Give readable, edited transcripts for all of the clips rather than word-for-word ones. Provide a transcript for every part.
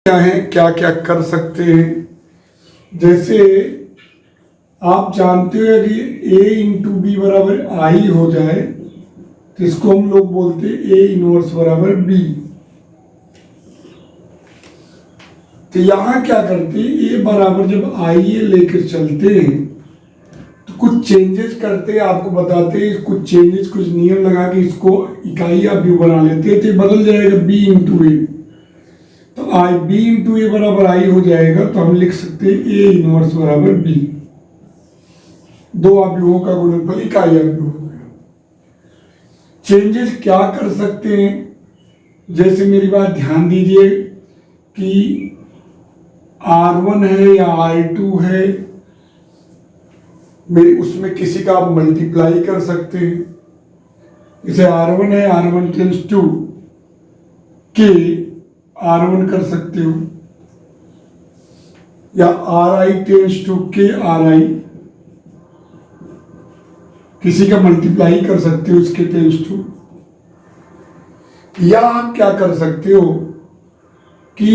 क्या है, क्या क्या कर सकते हैं। जैसे आप जानते हो कि a इंटू बी बराबर आई हो जाए तो इसको हम लोग बोलते हैं a इनवर्स बराबर b। तो यहां क्या करते हैं, a बराबर जब आई ए लेकर चलते हैं तो कुछ चेंजेस करते हैं, आपको बताते हैं कुछ चेंजेस, कुछ नियम लगा के इसको इकाई या व्यू बना लेते हैं तो बदल जाएगा b इंटू ए। तो आई बी इंटू ए बराबर आई हो जाएगा तो हम लिख सकते हैं ए इनवर्स बराबर बी। दो अवयवों का गुणनफल इकाई अवयव हो गया। चेंजेस क्या कर सकते हैं, जैसे मेरी बात ध्यान दीजिए कि R1 है या R2 है, मेरे उसमें किसी का आप मल्टीप्लाई कर सकते हैं। जैसे R1 है, R1 टेंस टू के R1 कर सकते हो, या Ri टेंस टू के Ri, किसी का मल्टीप्लाई कर सकते हो इसके टेंस टू। या आप क्या कर सकते हो कि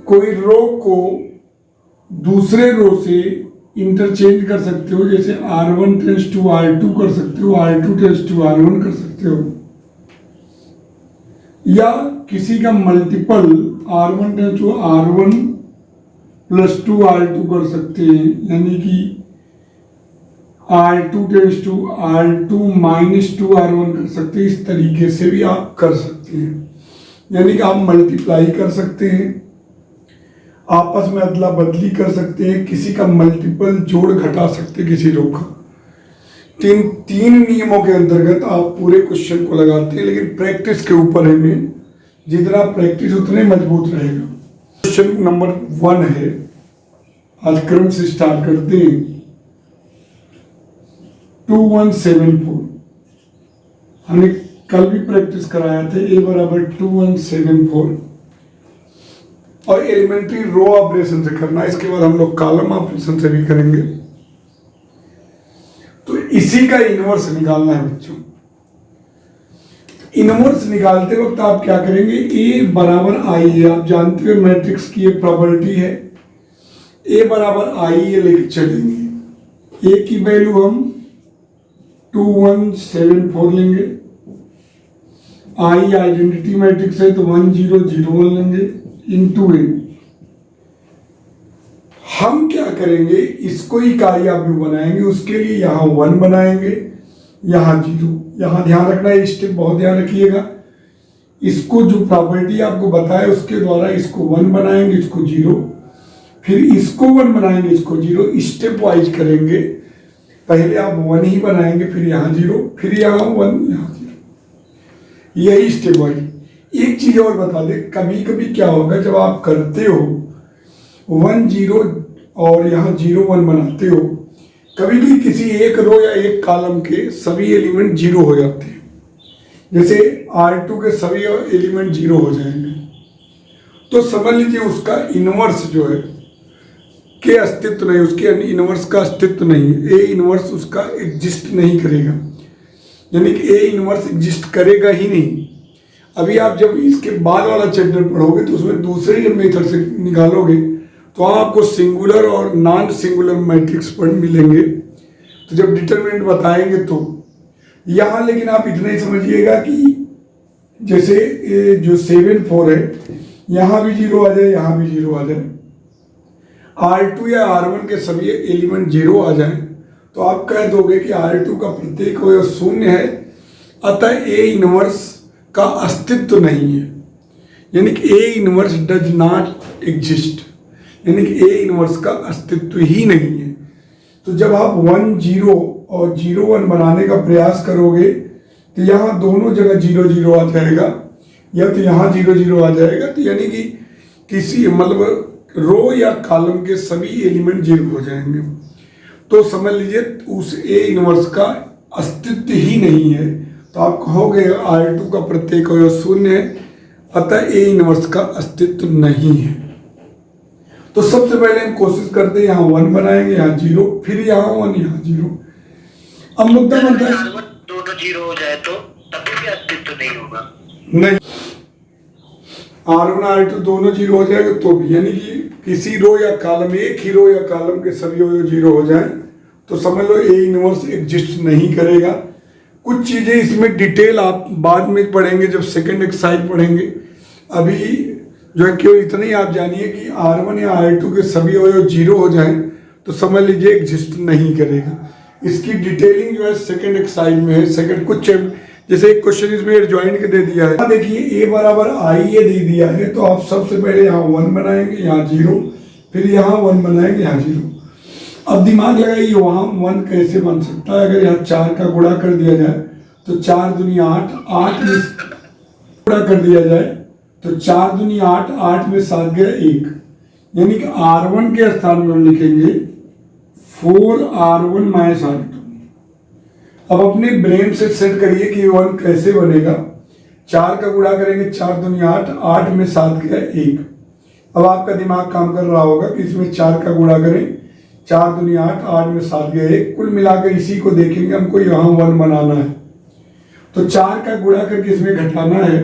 कोई रो को दूसरे रो से इंटरचेंज कर सकते हो, जैसे R1 टेंस टू R2 कर सकते हो, R2 टेंस टू R1 कर सकते हो, या किसी का multiple R1 tense to R1 plus 2 R2 कर सकते हैं, यानी कि R2 tense to R2 minus 2 R1 कर सकते हैं। इस तरीके से भी आप कर सकते हैं, यानी कि आप मल्टीप्लाई कर सकते हैं, आपस में अदला बदली कर सकते हैं, किसी का मल्टीपल जोड़ घटा सकते हैं किसी रो का। तीन नियमों के अंतर्गत आप पूरे क्वेश्चन को लगाते हैं, लेकिन प्रैक्टिस के ऊपर है में, जितना प्रैक्टिस उतने मजबूत रहेगा। क्वेश्चन नंबर 1 है, आज क्रम से स्टार्ट करते हैं। 2174 हमने कल भी प्रैक्टिस कराया था, a बराबर 2174, और एलिमेंट्री रो ऑपरेशन से करना, इसके बाद हम लोग कॉलम ऑपरेशन से भी करेंगे। तो इसी का इनवर्स निकालना है बच्चों। इनवर्स निकालते वक्त आप क्या करेंगे, a बराबर आई है, आप जानते हो मैट्रिक्स की ये प्रॉपर्टी है, a बराबर आई है लेके चलेंगे। a की वैल्यू हम 2174 लेंगे, आई आइडेंटिटी मैट्रिक्स है तो 1001 लेंगे इंटू ए। हम क्या करेंगे, इसको इकाई अवयव बनाएंगे, उसके लिए यहाँ 1 बनाएंगे, यहाँ 0। यहाँ ध्यान रखना है, स्टेप बहुत ध्यान रखिएगा। इसको जो प्रॉपर्टी आपको बताया उसके द्वारा इसको 1 बनाएंगे, इसको 0, फिर इसको 1 बनाएंगे, इसको 0, स्टेप वाइज करेंगे। पहले आप 1 ही बनाएंगे, फिर यहाँ 0, फिर यहाँ 1, यहाँ 0, यही स्टेप वाइज। एक चीज और बता दे, कभी कभी क्या होगा जब आप करते हो 1 0 और यहाँ 0 1 बनाते हो, कभी भी किसी एक रो या एक कॉलम के सभी एलिमेंट 0 हो जाते हैं। जैसे R2 के सभी एलिमेंट 0 हो जाएंगे, तो समझ लीजिए उसका इनवर्स जो है के अस्तित्व नहीं, उसके इनवर्स का अस्तित्व नहीं है, ए इनवर्स उसका एग्जिस्ट नहीं करेगा, यानी कि ए इनवर्स एग्जिस्ट करेगा ही नहीं। अभी आप जब इसके बाद वाला चैप्टर पढ़ोगे तो उसमें दूसरे जब मेथड से निकालोगे तो आपको सिंगुलर और नॉन सिंगुलर मैट्रिक्स पर मिलेंगे, तो जब डिटरमिनेंट बताएंगे तो यहाँ। लेकिन आप इतना ही समझिएगा कि जैसे ये जो 74 है, यहाँ भी 0 आ जाए, यहाँ भी 0 आ जाए, R2 या R1 के सभी एलिमेंट 0 आ जाए, तो आप कह दोगे कि R2 का प्रत्येक अवयव 0 है, अतः ए इनवर्स का अस्तित्व नहीं है, यानी कि A inverse does not exist, यानी कि ए इनवर्स का अस्तित्व ही नहीं है। तो जब आप 1 0 और 0 1 बनाने का प्रयास करोगे तो यहाँ दोनों जगह 0 0 आ जाएगा, या तो यहाँ 0 0 आ जाएगा, तो यानी कि किसी मतलब रो या कॉलम के सभी एलिमेंट 0 हो जाएंगे। तो समझ लीजिए उस ए इनवर्स का अस्तित्व ही नहीं है, तो आप कहोगे R2 का प्रत्येक अवयव 0 है, अतः ए इनवर्स का अस्तित्व नहीं है। तो सबसे पहले हम कोशिश करते हैं, यहाँ 1 बनाएंगे, यहाँ 0, फिर यहाँ 1, यहाँ 0। अब मुद्दा बनता है दोनों 0 हो जाए तो तभी भी अस्तित्व नहीं होगा। नहीं, R1 R2 दोनों जीरो हो जाएगा तो भी, यानी कि किसी रो या कॉलम, एक ही रो या कॉलम के सभी जीरो हो जाए तो समझ लो ए इनवर्स एग्जिस्ट नहीं करेगा। कुछ चीज़ें इसमें डिटेल आप बाद में पढ़ेंगे जब सेकंड एक्सरसाइज पढ़ेंगे। अभी जो है केवल इतना ही आप जानिए कि R1 या R2 के सभी अवयव जीरो हो जाएं तो समझ लीजिए एग्जिस्ट नहीं करेगा। इसकी डिटेलिंग जो है सेकंड एक्सरसाइज में है। सेकंड कुछ जैसे एक क्वेश्चन इसमें एडजॉइंट के दे दिया है, देखिए a बराबर आई ए दे दिया है तो आप सबसे पहले यहाँ 1 बनाएंगे, यहाँ 0, फिर यहाँ 1 बनाएंगे, यहाँ 0। अब दिमाग लगाइए वहाँ 1 कैसे बन सकता है। अगर यहाँ 4 का गुणा कर दिया जाए तो 4 दूनी 8, 8 में गुणा कर दिया जाए तो 4 दूनी 8, 8 में 7 गया 1, यानी कि R1 के स्थान में हम लिखेंगे 4R1 - R2। अब अपने ब्रेन से सेट करिए कि 1 कैसे बनेगा। 4 का गुणा करेंगे, 4 दूनी 8, 8 में 7 गया 1। अब आपका दिमाग काम कर रहा होगा कि इसमें 4 का गुणा करें, 4 दूनी 8, 8 में 7 गया 1। कुल मिलाकर इसी को देखेंगे, हमको यहाँ 1 बनाना है तो 4 का गुणा करके इसमें घटाना है।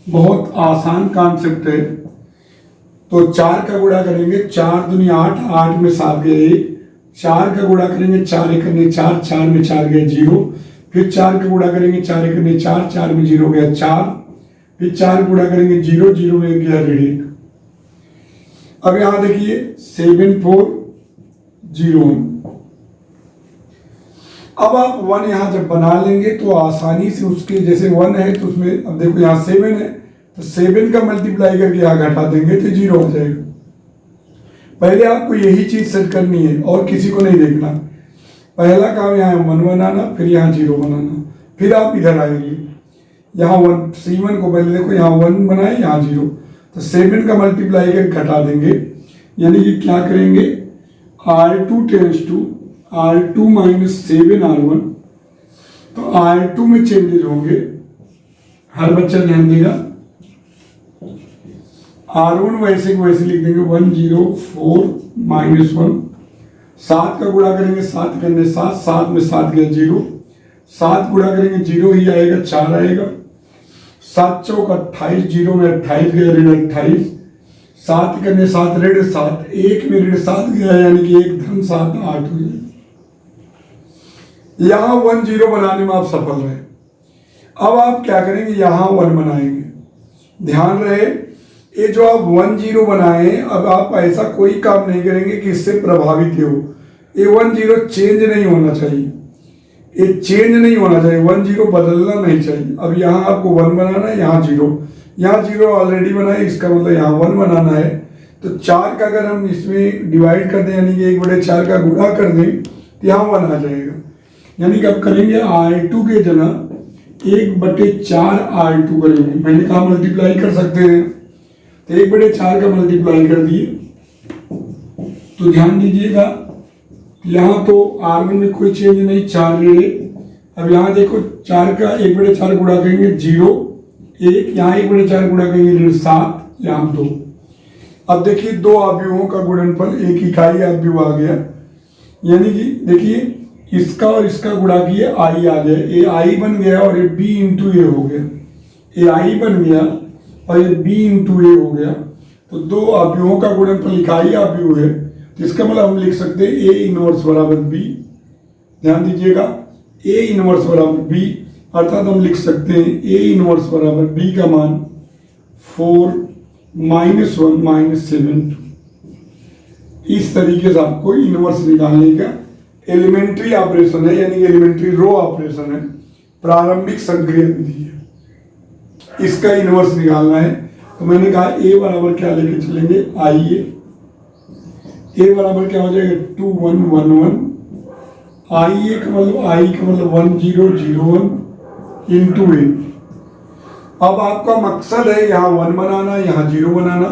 बहुत आसान कॉन्सेप्ट है। तो 4 का गुणा करेंगे, 4 दूनी 8, 8 में 7 गया 1। 4 का गुणा करेंगे, 4 एकने 4, 4 में 4 गया 0। फिर 4 का गुणा करेंगे, 4 एकने 4, 4 में 0 गया 4। फिर 4 गुणा करेंगे 0, 0 में गया 1। अब यहाँ देखिए 7 4 0 1। अब आप 1 यहाँ जब बना लेंगे तो आसानी से उसके जैसे 1 है तो उसमें अब देखो यहाँ 7 है तो 7 का मल्टीप्लाई करके यहाँ घटा देंगे तो 0 हो जाएगा। पहले आपको यही चीज सेट करनी है और किसी को नहीं देखना। पहला काम यहाँ 1 बनाना, फिर यहाँ 0 बनाना, फिर आप इधर आएंगे यहाँ 1 C1 को पहले देखो यहाँ 1 बनाए, यहाँ 0 तो 7 का मल्टीप्लाई करके घटा देंगे, यानी कि क्या करेंगे R2 tense to R2 - 7R1। तो R2 में चेंजेस होंगे, हर बच्चा ध्यान देगा। R1 वैसे को वैसे लिख देंगे 1 0 4 -1। 7 का गुणा करेंगे, 7 करने 7, 7 में 7 गया 0। 7 गुणा करेंगे 0 ही आएगा, 4 आएगा। 7 चौक 28, 0 में 28 गया ऋण 28। 7 करने 7 ऋण 7, 1 में ऋण 7 गया यानी कि 1 धन 7 8 हो जाए। यहाँ 1 0 बनाने में आप सफल रहे। अब आप क्या करेंगे, यहाँ 1 बनाएंगे। ध्यान रहे ये जो आप 1 0 बनाए, अब आप ऐसा कोई काम नहीं करेंगे कि इससे प्रभावित हो। ये 1 0 चेंज नहीं होना चाहिए, ये चेंज नहीं होना चाहिए, 1 0 बदलना नहीं चाहिए। अब यहाँ आपको 1 बनाना है, यहाँ 0, यहाँ 0 ऑलरेडी बनाए, इसका मतलब यहाँ 1 बनाना है। तो 4 का अगर हम इसमें डिवाइड कर दें यानी कि 1/4 का गुणा कर दें तो यहाँ 1 आ जाएगा। यानी कि अब करेंगे R2 के जगह 1/4 R2 करेंगे। मैंने कहा मल्टीप्लाई कर सकते हैं तो 1/4 का मल्टीप्लाई कर दिए। तो ध्यान दीजिएगा यहाँ तो R1 में कोई चेंज नहीं, 4 ऋण। अब यहाँ देखो 4 का 1/4 गुणा करेंगे 0 1, यहाँ 1/4 गुणा करेंगे ऋण 7, यहाँ 2। अब देखिए दो अवयवों का गुणनफल एक इकाई अवयव आ गया, यानी कि देखिए इसका और इसका गुणा किए आई आ गया, ए आई बन गया और ये बी इंटू ए हो गया। ए आई बन गया और ये बी इंटू ए हो गया। तो दो अवयवों का गुणनफल इकाई अवयव है, तो इसका मतलब हम लिख सकते हैं ए इनवर्स बराबर बी। ध्यान दीजिएगा ए इनवर्स बराबर बी, अर्थात हम लिख सकते हैं ए इनवर्स बराबर बी का मान 4 -1 -7। इस तरीके से आपको इनवर्स निकालने का एलिमेंट्री ऑपरेशन है, यानी एलिमेंट्री रो ऑपरेशन है, प्रारंभिक संक्रिया विधि है, इसका इनवर्स निकालना है। तो मैंने कहा ए बराबर क्या लेके चलेंगे, आई ए बराबर क्या हो जाएगा 2 1 1 1। आई ए का मतलब 1 0 0 1 इंटू ए। अब आपका मकसद है यहाँ 1 बनाना, यहाँ 0 बनाना।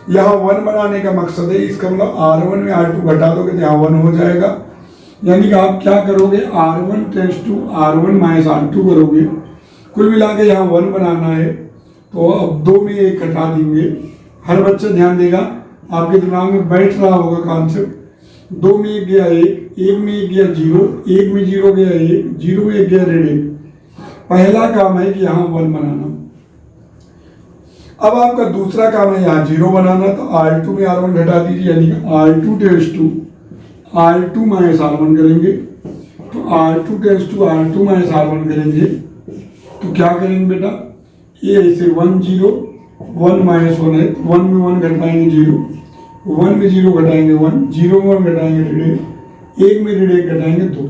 यहाँ 1 बनाने का मकसद है, इसका मतलब R1 में R2 घटा दोगे तो यहाँ 1 हो जाएगा। यानी कि आप क्या करोगे, R1 tense to R1 - R2 करोगे। कुल मिला के यहाँ 1 बनाना है, तो अब 2 में 1 घटा देंगे। हर बच्चा ध्यान देगा, आपके दिमाग में बैठ रहा होगा कॉन्सेप्ट। 2 में 1 गया 1, 1 में 1 गया 0, 1 में 0 गया 1, 0 में 1 गया ऋण 1। पहला काम है कि यहाँ 1 बनाना। अब आपका दूसरा काम है यहाँ 0 बनाना, तो R2 में R1 घटा दीजिए, यानी R2 tense to R2 minus R1 करेंगे। तो R2 tense to R2 minus R1 करेंगे तो क्या करेंगे बेटा, ये ऐसे 1 0 1 माइनस 1 है, 1 में 1 घटाएंगे 0, 1 में 0 घटाएंगे 1, 0 में 1 घटाएंगे ऋण 1 में ऋण 1 घटाएंगे 2।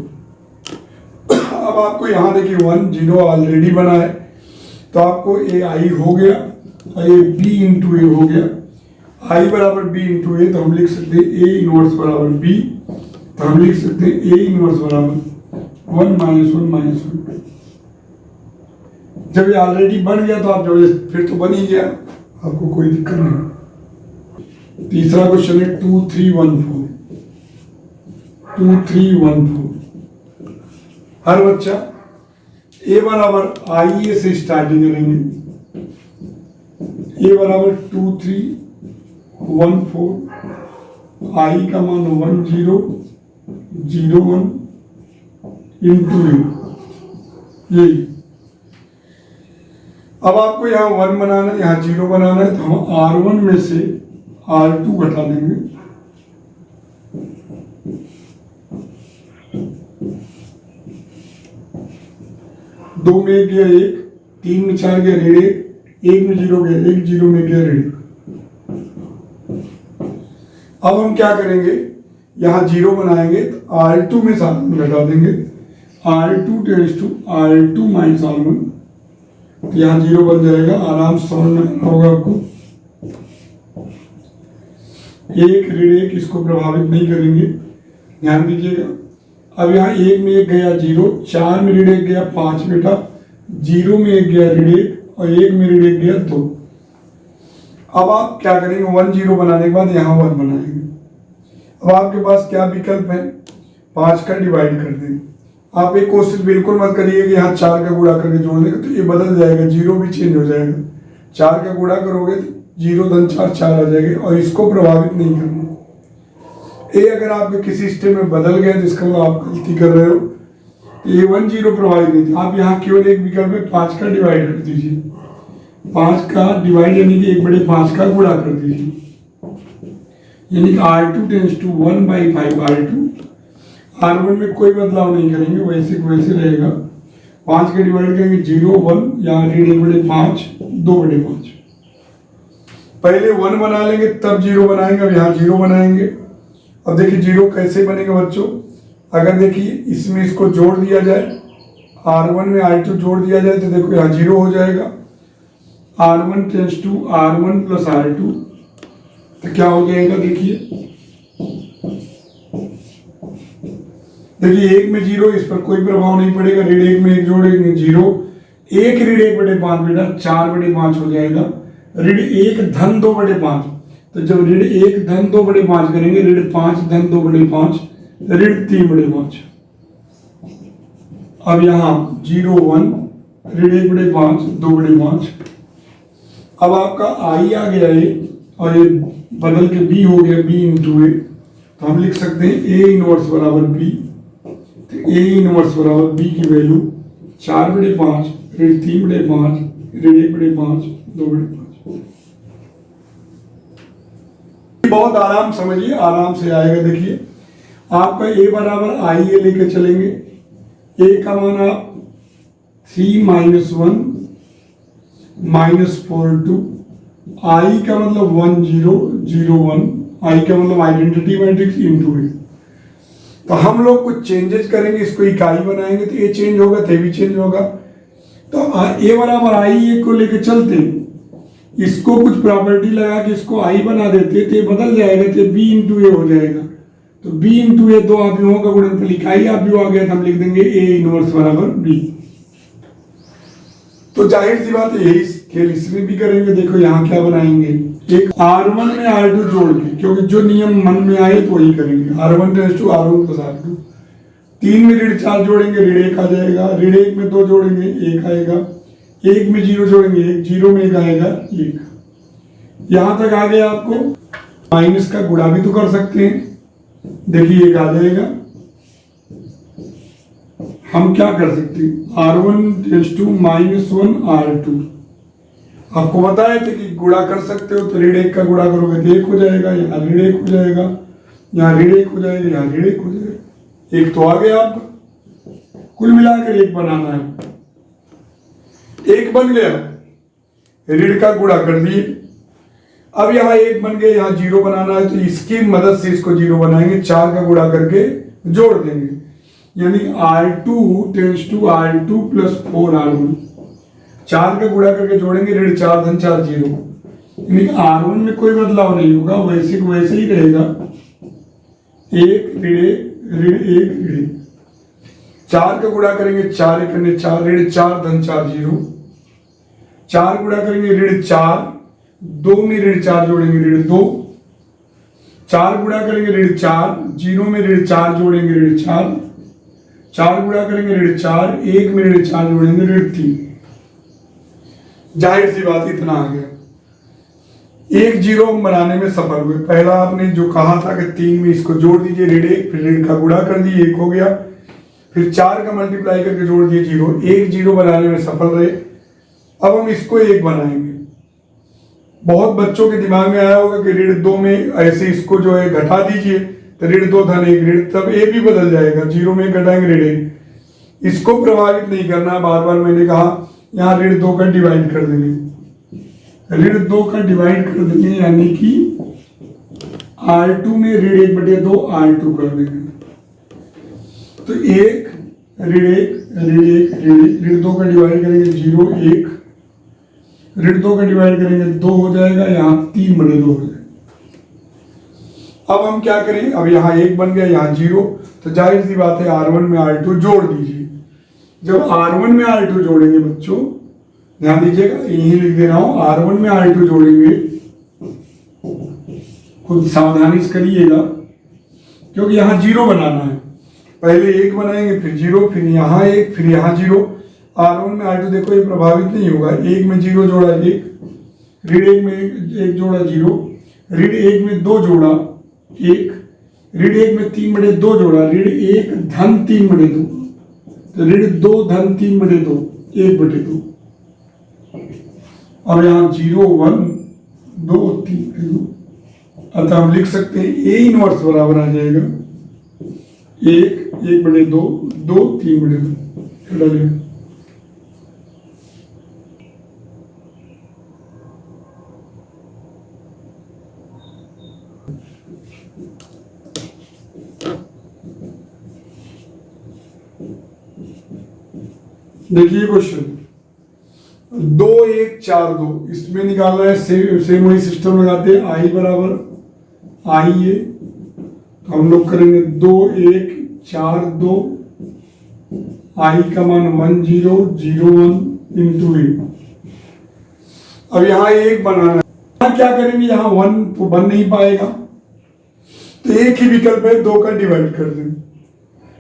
अब आपको यहाँ देखिए 1 0 ऑलरेडी बना है, तो आपको ए आई हो गया और ये बी इंटू ए हो गया। आई बराबर बी इंटू ए, तो हम लिख सकते हैं ए इनवर्स बराबर बी, तो हम लिख सकते हैं ए इनवर्स बराबर 1 माइनस 1 माइनस 1। जब ये ऑलरेडी बन गया तो आप जब फिर तो बन ही गया, आपको कोई दिक्कत नहीं। तीसरा क्वेश्चन है 2 3 1 4। 2 3 1 4 हर बच्चा ए बराबर आई ए से स्टार्टिंग करेंगे। ए बराबर 2 3 1 4, आई का मान 1 0 0 1 इंटू ए, यही। अब आपको यहाँ 1 बनाना है, यहाँ 0 बनाना है, तो हम R1 में से R2 घटा देंगे। दो में गया 1, 3 में 4 गया ऋण 1 में 0 गया 1, 0 में गया ऋण। अब हम क्या करेंगे, यहाँ 0 बनाएंगे तो R2 में साथ में घटा देंगे, R2 tense to R2 minus R1, तो यहाँ 0 बन जाएगा। आराम से समझ में होगा आपको। 1 ऋण 1 इसको प्रभावित नहीं करेंगे, ध्यान दीजिएगा। अब यहाँ 1 में 1 गया 0, 4 में ऋण 1 गया 5 बेटा, 0 में 1 गया ऋण 1 और 1 में ऋण 1 गया 2। अब आप क्या करेंगे, 1 0 बनाने के बाद यहाँ 1 बनाएंगे। अब आपके पास क्या विकल्प है, 5 का डिवाइड कर देंगे। आप एक कोशिश बिल्कुल मत करिए कि यहाँ 4 का गुणा करके जोड़ देंगे, तो ये बदल जाएगा, 0 भी चेंज हो जाएगा। 4 का गुणा करोगे तो 0 धन 4 4 आ जाएगा, और इसको प्रभावित नहीं करना। ये अगर आपके किसी स्टेप में बदल गया तो इसका मतलब आप गलती कर रहे हो। ये 1 0 प्रभावित नहीं थी। आप यहाँ केवल एक विकल्प में 5 का डिवाइड कर दीजिए, 5 का डिवाइड यानी कि 1/5 का गुणा कर दीजिए, यानी कि R2 tense to 1/5 R2। R1 में कोई बदलाव नहीं करेंगे, वैसे वैसे रहेगा। 5 के डिवाइड करेंगे 0 1, यहाँ ऋण 1/5 2/5। पहले 1 बना लेंगे तब 0 बनाएंगे, अब यहाँ 0 बनाएंगे। अब देखिए 0 कैसे बनेगा बच्चों, अगर देखिए इसमें इसको जोड़ दिया जाए, R1 में R2 जोड़ दिया जाए तो देखो यहाँ 0 हो जाएगा। R1 tense to R1 plus R2, तो क्या हो जाएगा, देखिए 1 में 0, इस पर कोई प्रभाव नहीं पड़ेगा। ऋण 1 में 1 जोड़ेंगे 0, 1 ऋण 1/5 बेटा 4/5 हो जाएगा। ऋण 1 धन 2/5, तो जब ऋण 1 धन 2/5 करेंगे, ऋण 5 धन 2/5 ऋण 3/5। अब यहाँ 0 1 ऋण 1/5 2/5। अब आपका आई आ गया ये, और ये बदल के बी हो गया, बी इंटू ए, तो हम लिख सकते हैं ए इनवर्स बराबर बी। तो ए इनवर्स बराबर बी की वैल्यू 4/5 ऋण 3/5 ऋण 1/5 2/5। बहुत आराम समझिए, आराम से आएगा। देखिए आपका ए बराबर आई ए लेके चलेंगे, ए का मान आप 3 - 1 -4 2, आई का मतलब 1 0 0 1, आई का मतलब आइडेंटिटी मैट्रिक्स इंटू ए। तो हम लोग कुछ चेंजेस करेंगे, इसको इकाई बनाएंगे तो ये चेंज होगा, तो भी चेंज होगा। तो ए बराबर आई ए को लेके चलते, इसको कुछ प्रॉपर्टी लगा के इसको आई बना देते तो ये बदल जाएगा, तो बी इंटू ए हो जाएगा। तो बी इंटू ए 2 आव्यूहों का गुणनफल, इकाई आव्यूह आ गया, तो हम लिख देंगे ए इनवर्स बराबर बी। तो जाहिर सी बात है यही खेल इसमें भी करेंगे। देखो यहाँ क्या बनाएंगे, एक R1 में R2 जोड़ के, क्योंकि जो नियम मन में आए तो वही करेंगे। R1 tense to R1 plus R2। 3 में ऋण 4 जोड़ेंगे, ऋण 1 आ जाएगा। ऋण 1 में 2 जोड़ेंगे, 1 आएगा। 1 में 0 जोड़ेंगे, 1 0 में 1 आएगा 1। यहां तक आ गया। आपको माइनस का गुणा भी तो कर सकते हैं, देखिए 1 आ जाएगा। हम क्या कर सकते हैं, R1 टेंस टू -1 R2। आपको बताया था कि गुणा कर सकते हो, तो ऋण 1 का गुणा करोगे तो 1 हो जाएगा, यहाँ ऋण 1 हो जाएगा, यहाँ ऋण 1 हो जाएगा, यहाँ ऋण 1 हो जाएगा। 1 तो आ गया आपका, कुल मिलाकर 1 बनाना है। 1 बन गया, ऋण का गुणा कर दिए। अब यहाँ 1 बन गया, यहाँ 0 बनाना है, तो इसकी मदद से इसको 0 बनाएंगे, 4 का गुणा करके जोड़ देंगे, यानी R2 tense to R2 plus 4R1। 4 का गुणा करके जोड़ेंगे, ऋण 4 धन 4 0, यानी R1 में कोई बदलाव नहीं होगा, वैसे को वैसे ही रहेगा। 1 ऋण 1 ऋण 4 का गुणा करेंगे, 4 1 4, ऋण 4 धन 4 0। 4 गुणा करेंगे, ऋण 4, 2 में ऋण 4 जोड़ेंगे, ऋण 2। 4 गुणा करेंगे, ऋण 4, 0 में ऋण 4 जोड़ेंगे, ऋण 4। 4 गुणा करेंगे, ऋण 4, 1 में ऋण 4 जोड़ेंगे, ऋण 3। जाहिर सी बात इतना आ गया। 1 0 हम बनाने में सफल हुए। पहला आपने जो कहा था कि 3 में इसको जोड़ दीजिए, ऋण 1, फिर ऋण का गुणा कर दिए, 1 हो गया, फिर 4 का मल्टीप्लाई करके जोड़ दिए 0। 1 0 बनाने में सफल रहे। अब हम इसको 1 बनाएंगे। बहुत बच्चों के दिमाग में आया होगा कि ऋण 2 में ऐसे इसको जो है घटा दीजिए, तो ऋण 2 धन 1 ऋण, तब ए भी बदल जाएगा, 0 में घटाएंगे ऋण 1। इसको प्रभावित नहीं करना। बार बार मैंने कहा यहाँ ऋण 2 का डिवाइड कर देंगे, ऋण 2 का डिवाइड कर देंगे, यानी कि R2 में ऋण 1/2 R2 कर देंगे, तो 1 ऋण 1 ऋण 1 ऋण 2 का डिवाइड करेंगे 0 1, ऋण 2 का डिवाइड करेंगे 2 हो जाएगा, यहाँ 3/2 हो जाएगा। अब हम क्या करें, अब यहाँ 1 बन गया, यहाँ 0, तो जाहिर सी बात है R1 में R2 जोड़ दीजिए। जब R1 में R2 जोड़ेंगे बच्चों, ध्यान दीजिएगा, यही लिख दे रहा हूं, R1 में R2 जोड़ेंगे, खुद सावधानी से करिएगा, क्योंकि यहाँ 0 बनाना है। पहले 1 बनाएंगे, फिर 0, फिर यहाँ 1, फिर यहाँ 0। R1 में R2 देखो ये प्रभावित नहीं होगा। 1 में 0 जोड़ा 1, ऋण 1 में 1 जोड़ा 0, ऋण 1 में 2 जोड़ा 1, ऋण 1 में 3/2 जोड़ा, ऋण 1 धन 3/2, तो ऋण 2 धन 3/2 1/2। और यहाँ 0 1 2 3/2, अतः हम लिख सकते हैं A इनवर्स बराबर आ जाएगा 1 1/2 2 3/2। देखिए क्वेश्चन 2 1 4 2, इसमें निकालना है, सेम वही सिस्टम लगाते हैं, I बराबर आई ए, तो हम लोग करेंगे 2 1 4 2, I का मान 1 0 0 1 इंटू ए। अब यहाँ 1 बनाना है, यहाँ क्या करेंगे, यहाँ 1 तो बन नहीं पाएगा, तो एक ही विकल्प है, 2 का डिवाइड कर देंगे,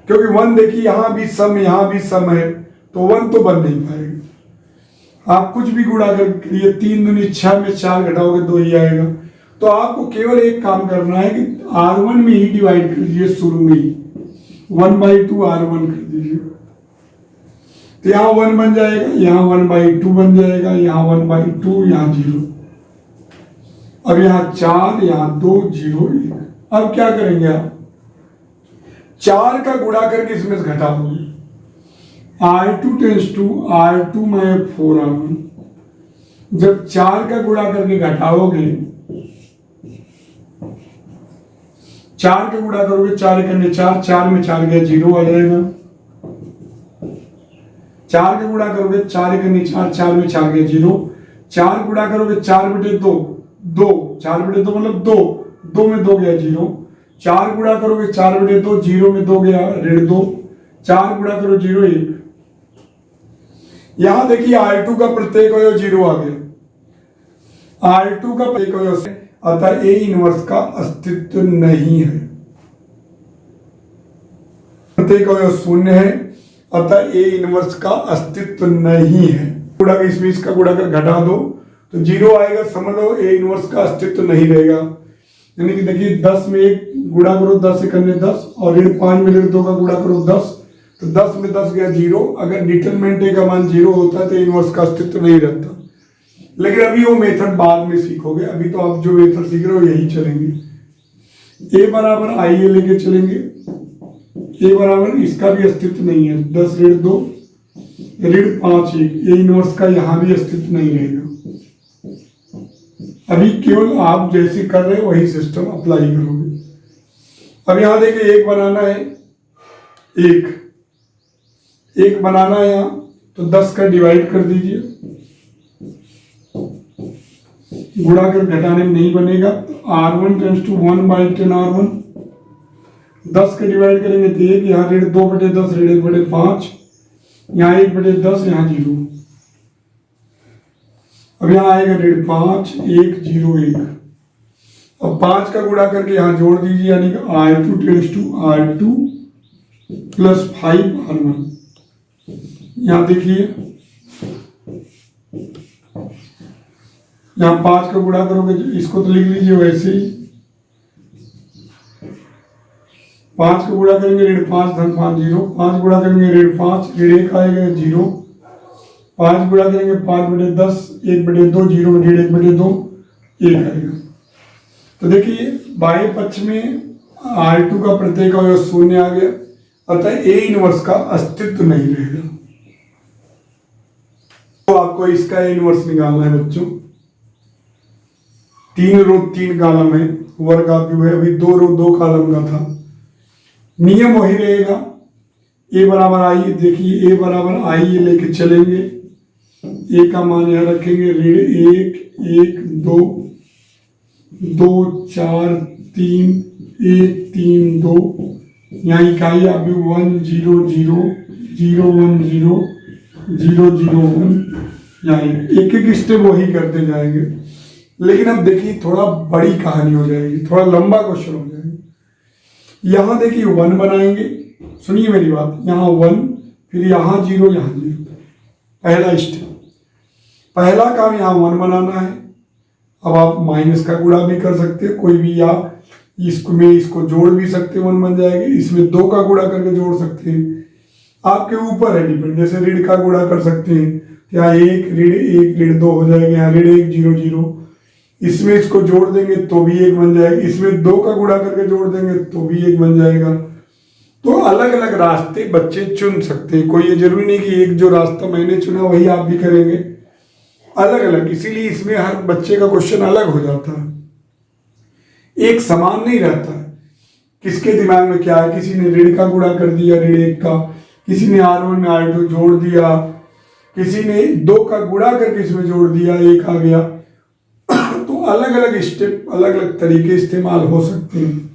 क्योंकि 1 देखिए यहाँ भी सम है, तो 1 तो बन नहीं पाएगा। आप कुछ भी गुणा करिए, 3 दूनी 6 में 4 घटाओगे 2 ही आएगा। तो आपको केवल एक काम करना है कि R1 में ही डिवाइड कर दीजिए, शुरू में ही 1/2 R1 कर दीजिए, तो यहाँ 1 बन जाएगा, यहाँ 1/2 बन जाएगा, यहाँ 1/2, यहाँ 0। अब यहाँ 4, यहाँ 2 0 1। अब क्या करेंगे आप, 4 का गुणा करके इसमें से घटाओगे, R2 टेंस टू R2 में 4R1। जब 4 का गुणा करके घटाओगे, 4 का गुणा करोगे, 4 1 4, 4 में 4 गया 0 आ जाएगा। 4 का गुणा करोगे, 4 1 4, 4 में 4 गया 0। 4 गुणा करोगे, 4/2 2, 4/2 मतलब 2, 2 में 2 गया 0। 4 गुणा करोगे, 4/2 0 में 2 गया ऋण 2। 4 गुणा करो 0 1। यहां देखिए R2 का प्रत्येक अवयव 0 आ गया, R2 का प्रत्येक अवयव, अतः A इनवर्स का अस्तित्व नहीं है, प्रत्येक अवयव 0 है, अतः A इनवर्स का अस्तित्व नहीं है। गुणा इसमें इसका गुणा कर घटा दो तो 0 आएगा, समझ लो A इनवर्स का अस्तित्व नहीं रहेगा। यानी कि देखिए 10 में 1 गुणा करो, 10 1 10, और ऋण 5 में ऋण 2 का गुणा करो 10, तो 10 में 10 गया 0। अगर डिटरमिनेंट ए का मान 0 होता तो इनवर्स का अस्तित्व नहीं रहता। लेकिन अभी वो मेथड बाद में सीखोगे, अभी तो आप जो मेथड सीख रहे हो यही चलेंगे। ए बराबर आई ए लेके चलेंगे। ए बराबर इसका भी अस्तित्व नहीं है, 10 ऋण 2 ऋण 5 1, ए इनवर्स का यहां भी अस्तित्व नहीं रहेगा। अभी केवल आप जैसे कर रहे हो वही सिस्टम अप्लाई करोगे। अब यहां देखिए एक बनाना है, एक बनाना है यहां, तो 10 का डिवाइड कर दीजिए। गुणा कर घटाने में नहीं बनेगा, तो R1 टेंस टू 1/10 R1। 10 का डिवाइड करेंगे तो 1, यहाँ ऋण 2/10 ऋण 1/5, यहाँ 1/10 यहाँ 0। अब यहाँ आएगा ऋण 5 1 0 1। अब 5 का गुणा करके यहाँ जोड़ दीजिए, यानी कि R2 tense to R2 plus 5 R1। यहाँ देखिए यहाँ 5 का गुणा करोगे, इसको तो लिख लीजिए वैसे ही। 5 का गुणा करेंगे ऋण 5 धन 5 0, 5 गुणा करेंगे ऋण 5 ऋण 1 आएगा 0, 5 गुणा करेंगे 5/10 1/2 0 ऋण 1/2 1 आएगा। तो देखिए बाएं पक्ष में R2 का प्रत्येक अवयव 0 आ गया, अतः ए इनवर्स का अस्तित्व नहीं रहेगा। तो आपको इसका ए इनवर्स निकालना है बच्चों। 3 रो 3 कॉलम है, वर्ग आप जो है अभी 2 रो 2 कॉलम का था। नियम वही रहेगा, ए बराबर आई, देखिए ए बराबर आई लेके चलेंगे। ए का मान यहां रखेंगे ऋण 1 1 2 2 4 3 1 3 2। यहाँ इकाई आप 1 0 0 0 1 0 0 0 1। यहाँ एक एक स्टेप वही करते जाएंगे। लेकिन अब देखिए थोड़ा बड़ी कहानी हो जाएगी, थोड़ा लंबा क्वेश्चन हो जाएगा। यहां देखिए 1 बनाएंगे, सुनिए मेरी बात, यहाँ 1 फिर यहाँ 0 यहाँ 0, पहला स्टेप। पहला काम यहाँ 1 बनाना है। अब आप माइनस का गुणा भी कर सकते हैं कोई भी, या इसको जोड़ भी सकते हैं, 1 बन जाएगा। इसमें 2 का गुणा करके जोड़ सकते हैं, आपके ऊपर है डिपेंड। जैसे ऋण का गुणा कर सकते हैं, यहाँ 1 ऋण 2 हो जाएगा, यहाँ ऋण 1 0 0। इसमें इसको जोड़ देंगे तो भी 1 बन जाएगा, इसमें 2 का गुणा करके जोड़ देंगे तो भी 1 बन जाएगा। तो अलग अलग रास्ते बच्चे चुन सकते हैं, कोई ये जरूरी नहीं कि एक जो रास्ता मैंने चुना वही आप भी करेंगे, अलग अलग। इसीलिए इसमें हर बच्चे का क्वेश्चन अलग हो जाता है, एक समान नहीं रहता है। किसके दिमाग में क्या है, किसी ने ऋण का गुणा कर दिया ऋण 1 का, किसी ने R1 में R2 जोड़ दिया, किसी ने 2 का गुणा करके इसमें जोड़ दिया 1 आ गया। तो अलग अलग स्टेप, अलग अलग तरीके इस्तेमाल हो सकते हैं।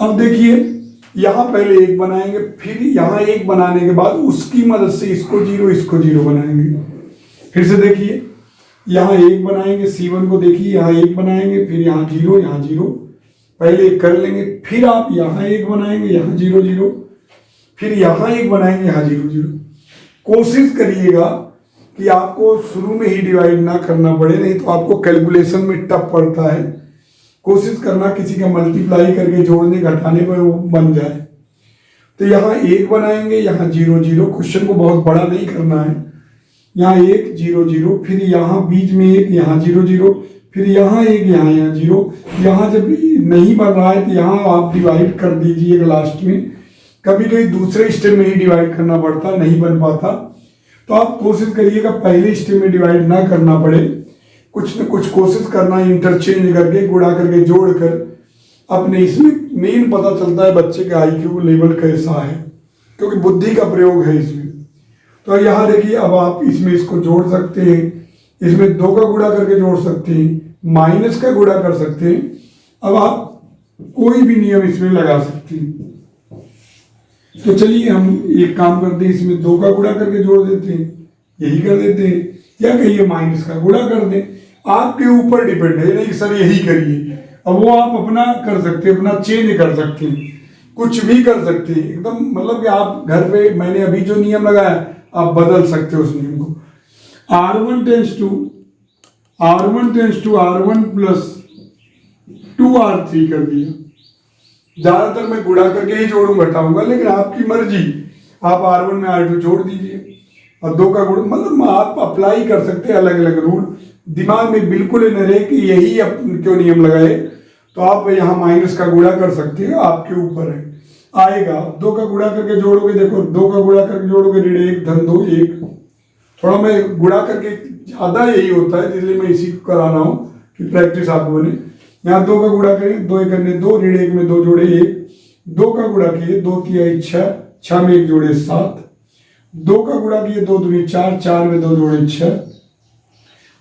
अब देखिए यहां पहले 1 बनाएंगे, फिर यहां 1 बनाने के बाद उसकी मदद से इसको 0 बनाएंगे। फिर से देखिए यहाँ 1 बनाएंगे, C1 को देखिए यहाँ 1 बनाएंगे, फिर यहाँ 0 पहले 1 कर लेंगे, फिर आप यहाँ 1 बनाएंगे, यहाँ 0 0, फिर यहाँ 1 बनाएंगे, यहाँ 0 0। कोशिश करिएगा कि आपको शुरू में ही डिवाइड ना करना पड़े, नहीं तो आपको कैलकुलेशन में टफ पड़ता है। कोशिश करना किसी का मल्टीप्लाई करके जोड़ने घटाने पर वो बन जाए। तो यहाँ 1 बनाएंगे, यहाँ 0 0। क्वेश्चन को बहुत बड़ा नहीं करना है। यहाँ 1 0 0, फिर यहाँ बीच में 1, यहाँ 0 0, फिर यहाँ 1 यहाँ 0। यहाँ जब नहीं बन रहा है तो यहाँ आप डिवाइड कर दीजिएगा लास्ट में। कभी कभी दूसरे स्टेप में ही डिवाइड करना पड़ता, नहीं बन पाता, तो आप कोशिश करिएगा पहले स्टेप में डिवाइड ना करना पड़े। कुछ न कुछ कोशिश करना, इंटरचेंज करके गुणा करके जोड़ कर अपने। इसमें मेन पता चलता है बच्चे का IQ लेवल कैसा है, क्योंकि बुद्धि का प्रयोग है इसमें। तो यहाँ देखिए अब आप इसमें इसको जोड़ सकते हैं, इसमें 2 का गुणा करके जोड़ सकते हैं, माइनस का गुणा कर सकते हैं। अब आप कोई भी नियम इसमें लगा सकते हैं। तो चलिए हम एक काम करते हैं, इसमें 2 का गुणा करके जोड़ देते हैं, यही कर देते हैं, या कहिए माइनस का गुणा कर दें, आपके ऊपर डिपेंड है। नहीं सर यही करिए, अब वो आप अपना कर सकते हैं, अपना चेंज कर सकते हैं, कुछ भी कर सकते हैं एकदम। मतलब कि आप घर पे, मैंने अभी जो नियम लगाया आप बदल सकते हो उस नियम को। R1 tense to R1 plus 2R3 कर दिया। ज्यादातर मैं गुणा करके ही जोड़ूं घटाऊंगा, लेकिन आपकी मर्जी, आप R1 में R2 जोड़ दीजिए और 2 का गुणा, मतलब आप अप्लाई कर सकते हैं अलग अलग रूल। दिमाग में बिल्कुल न रहे कि यही क्यों नियम लगाए, तो आप यहाँ माइनस का गुणा कर सकते हैं, आपके ऊपर है। आएगा 2 का गुणा करके जोड़ोगे, देखो 2 का गुणा करके जोड़ोगे ऋण 1 धन 2 1। थोड़ा मैं गुणा करके ज़्यादा यही होता है, इसलिए मैं इसी को करा रहा हूँ कि प्रैक्टिस आपको बने। यहाँ 2 का गुणा करें, 2 1 2, ऋण 1 में 2 जोड़े 1, 2 का गुणा किए 2 तिहाई 6, 6 में 1 जोड़े 7, 2 का गुणा किए 2 दूनी 4, 4 में 2 जोड़े 6,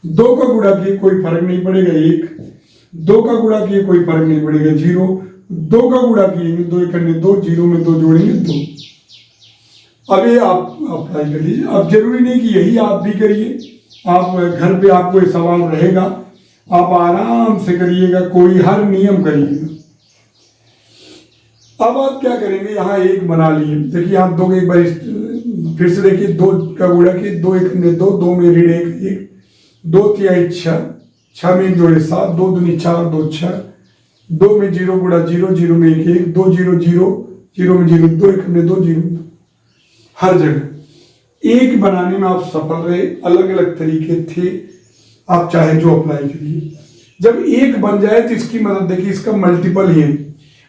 2 का गुणा किए कोई फर्क नहीं पड़ेगा 1, 2 का गुणा किए कोई फर्क नहीं पड़ेगा 0, 2 का गुणा किए 2 1 2, 0 में 2 जोड़ेंगे 2। अब ये आप अप्लाई कर लीजिए। अब जरूरी नहीं कि यही आप भी करिए, आप घर पे आपको ये सवाल रहेगा, आप आराम से करिएगा, कोई हर नियम करिएगा। अब आप क्या करेंगे, यहाँ 1 बना लिए, देखिए यहाँ 2 एक बार फिर से देखिए, 2 का गुणा किए 2 1 2, 2 में ऋण 1 1, 2 तिहाई 6, 6 में 1 जोड़े 7, 2 दूनी 4 2 6, 2 में 0 गुणा 0, 0 में 1 1, 2 0 0, 0 में 0, 2 1 2 0 2। हर जगह 1 बनाने में आप सफल रहे, अलग अलग तरीके थे, आप चाहे जो अप्लाई करिए। जब 1 बन जाए तो इसकी मदद देखिए, इसका मल्टीपल ही है।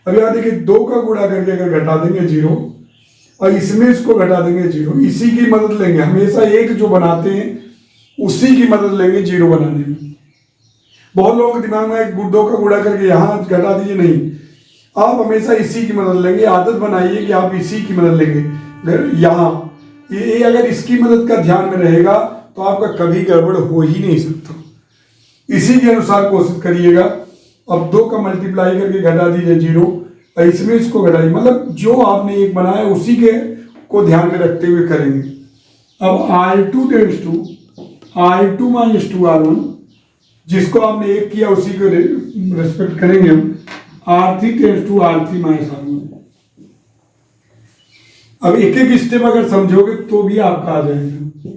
अब यहाँ देखिए 2 का गुणा करके अगर घटा देंगे 0 और इसमें इसको घटा देंगे 0, इसी की मदद लेंगे। हमेशा 1 जो बनाते हैं उसी की मदद लेंगे 0 बनाने में। बहुत लोगों के दिमाग में 2 का गुणा करके यहाँ घटा दीजिए, नहीं, आप हमेशा इसी की मदद लेंगे। आदत बनाइए कि आप इसी की मदद लेंगे। यहाँ ये अगर इसकी मदद का ध्यान में रहेगा तो आपका कभी गड़बड़ हो ही नहीं सकता। इसी के अनुसार कोशिश करिएगा। अब 2 का मल्टीप्लाई करके घटा दीजिए 0 और इसमें इसको घटाइए, मतलब जो आपने 1 बनाया उसी के को ध्यान में रखते हुए करेंगे। अब R2 tends to R2 minus 2 R1, जिसको आपने 1 किया उसी को रेस्पेक्ट करेंगे हम। R3 tends to R3 minus R1। अब एक एक स्टेप अगर समझोगे तो भी आपका आ जाएगा।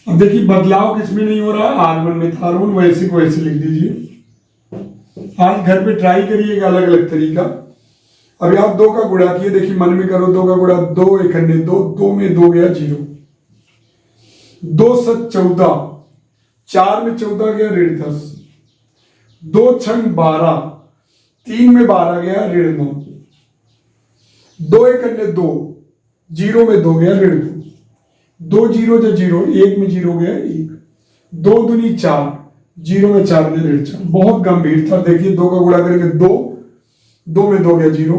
अब देखिए बदलाव किसमें नहीं हो रहा, R1 में था, R1 वैसे को वैसे लिख दीजिए। आज घर पे ट्राई करिएगा अलग अलग तरीका। अब आप 2 का गुणा किए, देखिए मन में करो, 2 का गुणा 2 1 2, 2 में 2 गया 0, 2 7 14, 4 में 14 गया ऋण 10, 2 6 12, 3 में 12 गया ऋण 9, 2 1 2, 0 में 2 गया ऋण 2, 2 0 जो 0, 1 में 0 गया 1, 2 दूनी 4, 0 में 4 गया ऋण 4। बहुत गंभीर था। देखिए 2 का गुणा करेंगे 2, 2 में 2 गया 0,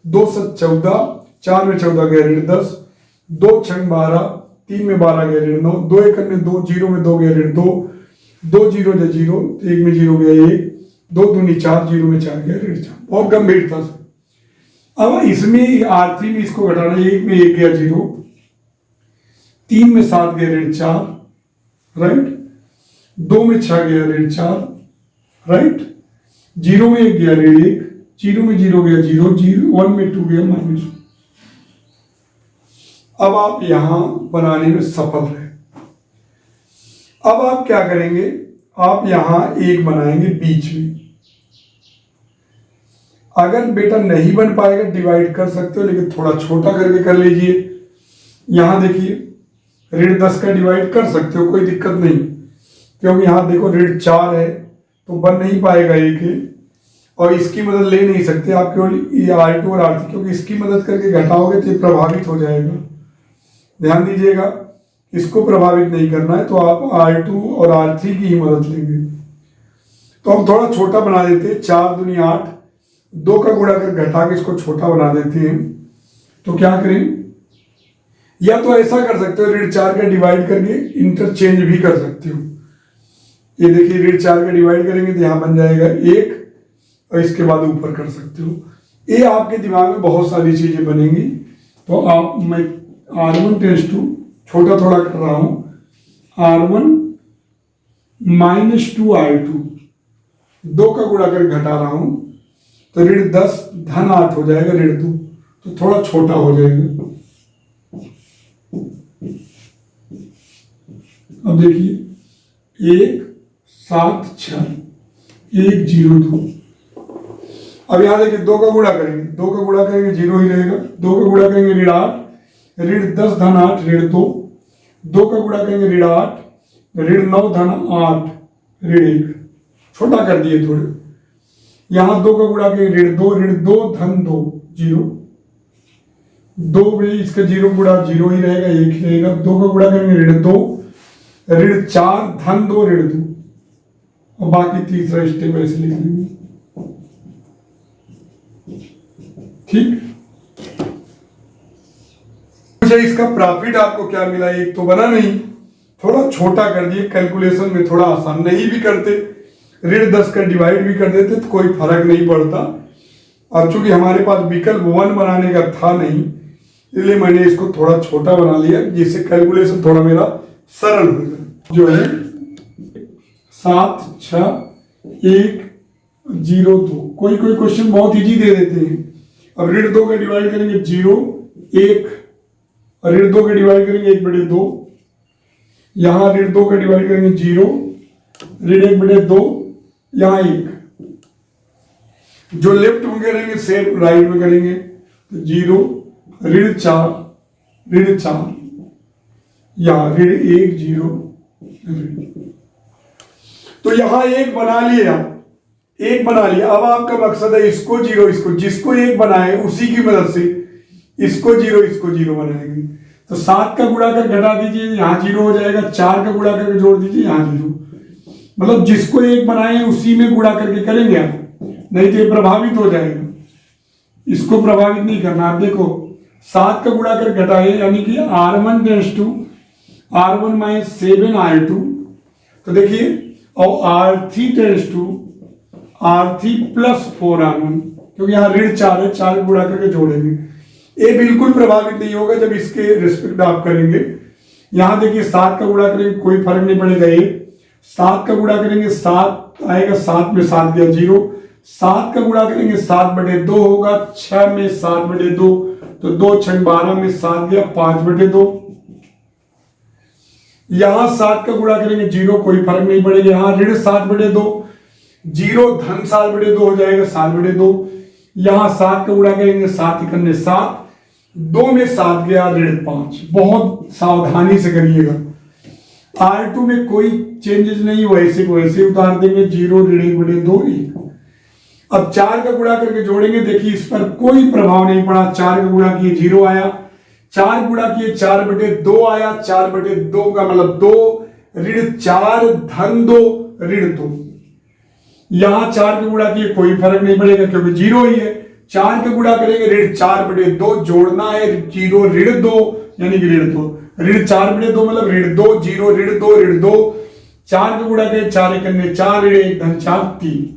2 7 14, 4 में 14 गया ऋण 10, 2 6 12, 3 में 12 गया ऋण 9, 2 1 2, 0 में 2 गया ऋण 2, 2 0 जो 0, 1 में 0 गया 1, 2 दूनी 4, 0 में 4 गया ऋण 4। बहुत गंभीर था। अब इसमें R3 में इसको घटाना, 1 में 1 गया 0, 3 में 7 गया ऋण 4, राइट, 2 में 6 गया ऋण 4, राइट, 0 में 1 गया ऋण 1, 0 में 0 गया 0, 1 में 2 गया -1। अब आप यहां बनाने में सफल रहे। अब आप क्या करेंगे, आप यहां 1 बनाएंगे बीच में। अगर बेटा नहीं बन पाएगा डिवाइड कर सकते हो, लेकिन थोड़ा छोटा करके कर लीजिए। यहां देखिए ऋण 10 का डिवाइड कर सकते हो, कोई दिक्कत नहीं, क्योंकि यहां देखो ऋण 4 है तो बन नहीं पाएगा 1 और इसकी मदद ले नहीं सकते आप, केवल R2 और R3, क्योंकि इसकी मदद करके घटाओगे तो ये प्रभावित हो जाएगा। ध्यान दीजिएगा, इसको प्रभावित नहीं करना है, तो आप R2 और R3 की ही मदद लेंगे। तो हम थोड़ा छोटा बना देते हैं, 4 दूनी 8, 2 का गुणा कर घटा के इसको छोटा बना देते हैं। तो क्या करें, या तो ऐसा कर सकते हो, ऋण 4 का डिवाइड करके इंटरचेंज भी कर सकते हो। ये देखिए ऋण 4 का डिवाइड करेंगे तो यहाँ बन जाएगा 1 और इसके बाद ऊपर कर सकते हो। ये आपके दिमाग में बहुत सारी चीजें बनेंगी। तो आप, मैं R1 टेंड्स टू, छोटा थोड़ा कर रहा हूं, R1 -2 R2, 2 का गुणा कर घटा रहा हूं तो ऋण 10 धन 8 हो जाएगा ऋण 2, तो थोड़ा छोटा हो जाएगा। अब देखिए 1 7 6 1 0 2, अब यहाँ देखिए 2 का गुणा करेंगे, 2 का गुणा करेंगे 0 ही रहेगा, 2 का गुणा करेंगे ऋण 8 ऋण 10 धन 8 ऋण 2, 2 का गुणा करेंगे ऋण 8 ऋण 9 धन 8 ऋण 1, छोटा कर दिए थोड़े। यहाँ 2 का गुणा करेंगे ऋण 2 धन 2 0, 2 में इसका 0 गुणा 0 ही रहेगा, 1 ही रहेगा। 2 का गुणा करेंगे ऋण 2 ऋण 4 धन 2 ऋण 2, और बाकी तीसरा स्टेप ऐसे लिख लेंगे। ठीक, अच्छा इसका प्रॉफिट आपको क्या मिला, एक तो बना नहीं, थोड़ा छोटा कर दिए, कैलकुलेशन में थोड़ा आसान, नहीं भी करते ऋण 10 का डिवाइड भी कर देते तो कोई फर्क नहीं पड़ता। और चूंकि हमारे पास विकल्प 1 बनाने का था नहीं, इसलिए मैंने इसको थोड़ा छोटा बना लिया, जिससे कैलकुलेशन थोड़ा मेरा सरल हो जाए। जो है 7 6 1 0 2, कोई कोई क्वेश्चन बहुत इजी दे देते हैं। अब ऋण 2 का डिवाइड करेंगे 0 1, और ऋण 2 का डिवाइड करेंगे 1/2, यहां ऋण 2 का डिवाइड करेंगे 0 ऋण 1/2, यहां 1। जो लेफ्ट में करेंगे सेम राइट में करेंगे, तो 0 ऋण 4 यहां ऋण 1 0 ऋण। तो यहां 1 बना लिया, 1 बना लिया। अब आपका मकसद है इसको 0 इसको, जिसको 1 बनाए उसी की मदद से इसको 0 बनाएंगे। तो 7 का गुणा कर घटा दीजिए, यहां 0 हो जाएगा। 4 का गुणा करके जोड़ दीजिए, यहां 0। मतलब जिसको 1 बनाए उसी में गुणा करके करेंगे आप, नहीं तो ये प्रभावित हो जाएगा। इसको प्रभावित नहीं करना। आप देखो 7 का गुणा कर घटाए, यानी कि R1 tense to R1 minus 7 R2, तो देखिए, और R3 tense to R3 plus 4 R1, क्योंकि यहाँ ऋण 4 है, 4 गुणा करके जोड़ेंगे। ये बिल्कुल प्रभावित नहीं होगा जब इसके रिस्पेक्ट आप करेंगे। यहां देखिए 7 का गुणा करेंगे कोई फर्क नहीं पड़ेगा, 7 का गुणा करेंगे 7 आएगा, 7 में 7 गया 0। 7 का गुणा करेंगे 7/2 होगा, 6 में 7/2, तो 2 6 12 में 7 गया 5/2। यहां 7 का गुणा करेंगे 0, कोई फर्क नहीं पड़ेगा। यहां ऋण 7/2 0 धन 7/2 हो जाएगा 7/2। यहां 7 का गुणा करेंगे 7 × 7, 2 में 7 गया ऋण 5। बहुत सावधानी से करिएगा। R2 में कोई चेंजेस नहीं, वैसे को वैसे उतार देंगे, 0 ऋण 1/2 1। अब 4 का गुणा करके जोड़ेंगे, देखिए इस पर कोई प्रभाव नहीं पड़ा। 4 का गुणा किए 0 आया, 4 गुणा किए 4/2 आया, 4/2 का मतलब 2 ऋण 4 धन 2 ऋण 2। यहां 4 के गुणा किए कोई फर्क नहीं पड़ेगा क्योंकि 0 ही है। 4 का गुणा करेंगे ऋण 4/2, जोड़ना है 0 ऋण 2, यानी कि ऋण 2 ऋण 4/2 मतलब ऋण 2 0 ऋण 2 ऋण 2। 4 का गुणा करें 4 × 4 ऋण 1 धन 4 3।